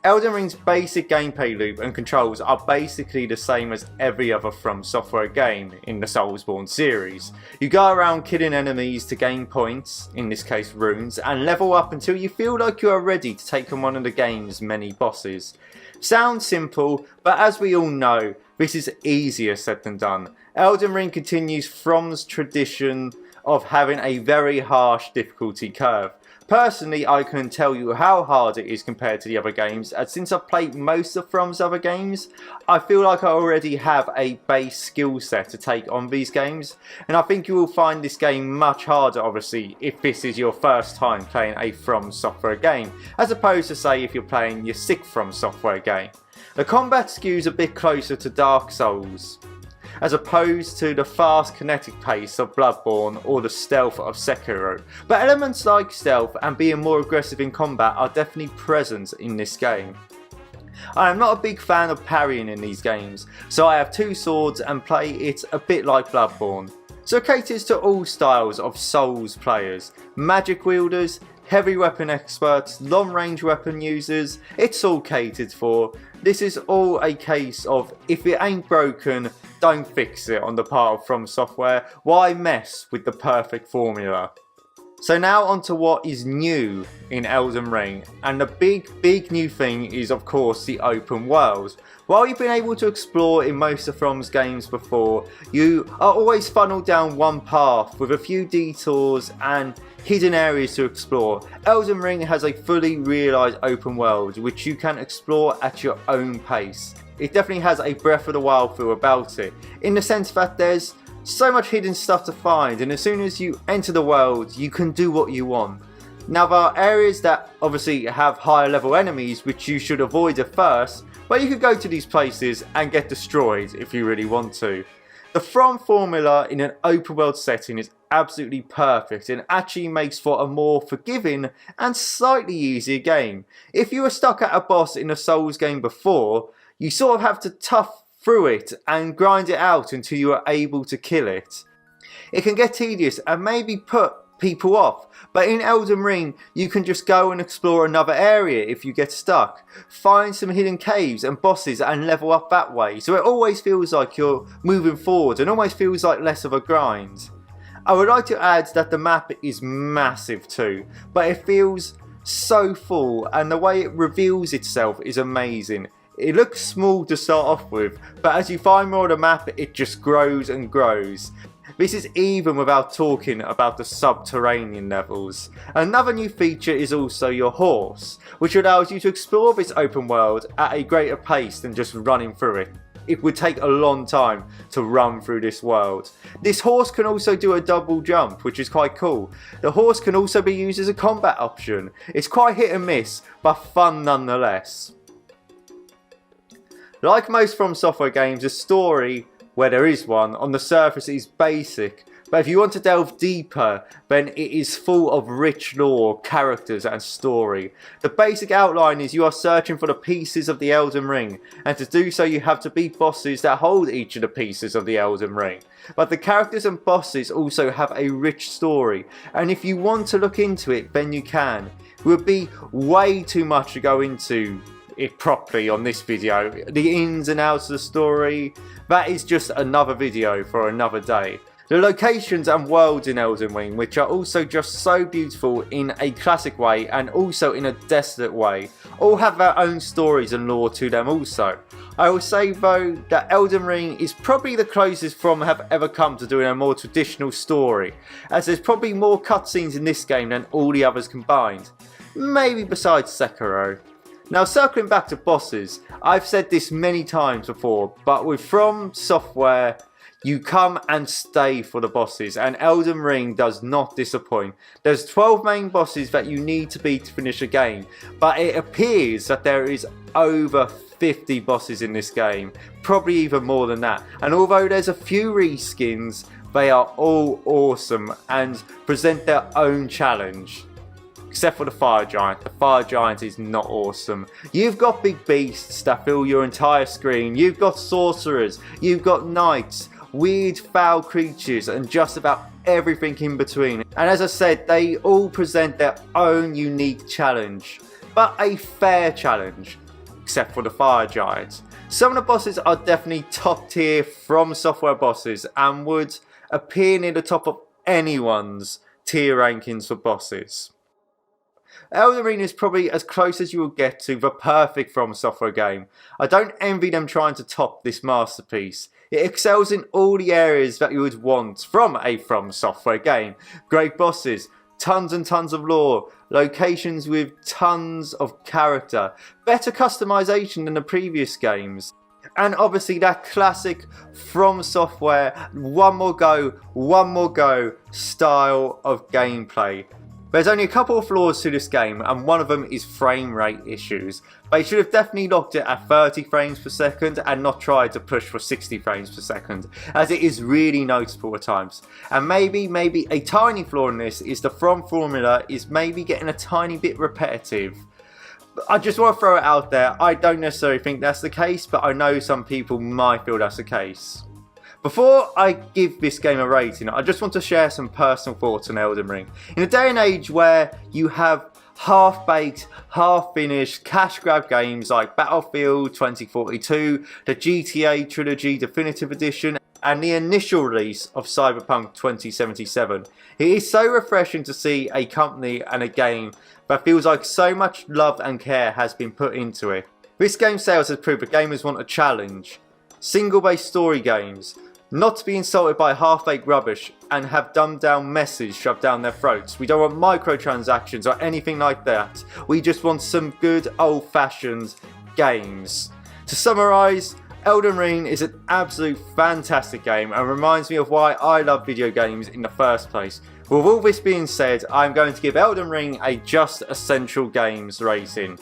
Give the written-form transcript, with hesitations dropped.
Elden Ring's basic gameplay loop and controls are basically the same as every other FromSoftware game in the Soulsborne series. You go around killing enemies to gain points, in this case runes, and level up until you feel like you are ready to take on one of the game's many bosses. Sounds simple, but as we all know, this is easier said than done. Elden Ring continues From's tradition of having a very harsh difficulty curve. Personally, I can tell you how hard it is compared to the other games, and since I've played most of From's other games, I feel like I already have a base skill set to take on these games, and I think you will find this game much harder, obviously, if this is your first time playing a FromSoftware game, as opposed to say if you're playing your 6th FromSoftware game. The combat skews a bit closer to Dark Souls, as opposed to the fast kinetic pace of Bloodborne or the stealth of Sekiro, but elements like stealth and being more aggressive in combat are definitely present in this game. I am not a big fan of parrying in these games, so I have 2 swords and play it a bit like Bloodborne. So it caters to all styles of Souls players, magic wielders, heavy weapon experts, long range weapon users, it's all catered for. This is all a case of if it ain't broken, don't fix it on the part of FromSoftware. Why mess with the perfect formula? So now onto what is new in Elden Ring, and the big new thing is of course the open world. While you've been able to explore in most of From's games before, you are always funneled down one path with a few detours and hidden areas to explore. Elden Ring has a fully realised open world which you can explore at your own pace. It definitely has a Breath of the Wild feel about it, in the sense that there's so much hidden stuff to find, and as soon as you enter the world you can do what you want. Now there are areas that obviously have higher level enemies which you should avoid at first, but you could go to these places and get destroyed if you really want to. The From formula in an open world setting is absolutely perfect and actually makes for a more forgiving and slightly easier game. If you were stuck at a boss in a Souls game before, you sort of have to tough through it and grind it out until you are able to kill it. It can get tedious and maybe put people off, but in Elden Ring you can just go and explore another area if you get stuck, find some hidden caves and bosses and level up that way, so it always feels like you're moving forward and almost feels like less of a grind. I would like to add that the map is massive too, but it feels so full and the way it reveals itself is amazing. It looks small to start off with, but as you find more of the map it just grows and grows. This is even without talking about the subterranean levels. Another new feature is also your horse, which allows you to explore this open world at a greater pace than just running through it. It would take a long time to run through this world. This horse can also do a double jump, which is quite cool. The horse can also be used as a combat option. It's quite hit and miss, but fun nonetheless. Like most FromSoftware games, the story, where there is one, on the surface is basic, but if you want to delve deeper, then it is full of rich lore, characters and story. The basic outline is you are searching for the pieces of the Elden Ring, and to do so you have to beat bosses that hold each of the pieces of the Elden Ring. But the characters and bosses also have a rich story, and if you want to look into it, then you can. It would be way too much to go into it properly on this video. The ins and outs of the story, that is just another video for another day. The locations and worlds in Elden Ring, which are also just so beautiful in a classic way and also in a desolate way, all have their own stories and lore to them also. I will say though that Elden Ring is probably the closest From have ever come to doing a more traditional story, as there's probably more cutscenes in this game than all the others combined. Maybe besides Sekiro. Now circling back to bosses, I've said this many times before, but with FromSoftware you come and stay for the bosses, and Elden Ring does not disappoint. There's 12 main bosses that you need to beat to finish a game, but it appears that there is over 50 bosses in this game, probably even more than that, and although there's a few reskins, they are all awesome and present their own challenge. Except for the Fire Giant. The Fire Giant is not awesome. You've got big beasts that fill your entire screen. You've got sorcerers. You've got knights. Weird foul creatures and just about everything in between. And as I said, they all present their own unique challenge. But a fair challenge. except for the fire giants. Some of the bosses are definitely top tier FromSoftware bosses and would appear near the top of anyone's tier rankings for bosses. Elden Ring is probably as close as you will get to the perfect FromSoftware game. I don't envy them trying to top this masterpiece. It excels in all the areas that you would want from a FromSoftware game. Great bosses, tons and tons of lore, locations with tons of character, better customization than the previous games, and obviously that classic FromSoftware one more go style of gameplay. There's only a couple of flaws to this game, and one of them is frame rate issues. They should have definitely locked it at 30 frames per second and not tried to push for 60 frames per second, as it is really noticeable at times. And maybe a tiny flaw in this is the From formula is maybe getting a tiny bit repetitive. I just want to throw it out there. I don't necessarily think that's the case, but I know some people might feel that's the case. Before I give this game a rating, I just want to share some personal thoughts on Elden Ring. In a day and age where you have half-baked, half-finished, cash-grab games like Battlefield 2042, the GTA Trilogy Definitive Edition, and the initial release of Cyberpunk 2077, it is so refreshing to see a company and a game that feels like so much love and care has been put into it. This game's sales has proved that gamers want a challenge, single-based story games, not to be insulted by half-baked rubbish and have dumbed-down message shoved down their throats. We don't want microtransactions or anything like that. We just want some good old-fashioned games. To summarise, Elden Ring is an absolute fantastic game and reminds me of why I love video games in the first place. With all this being said, I'm going to give Elden Ring a just essential games rating.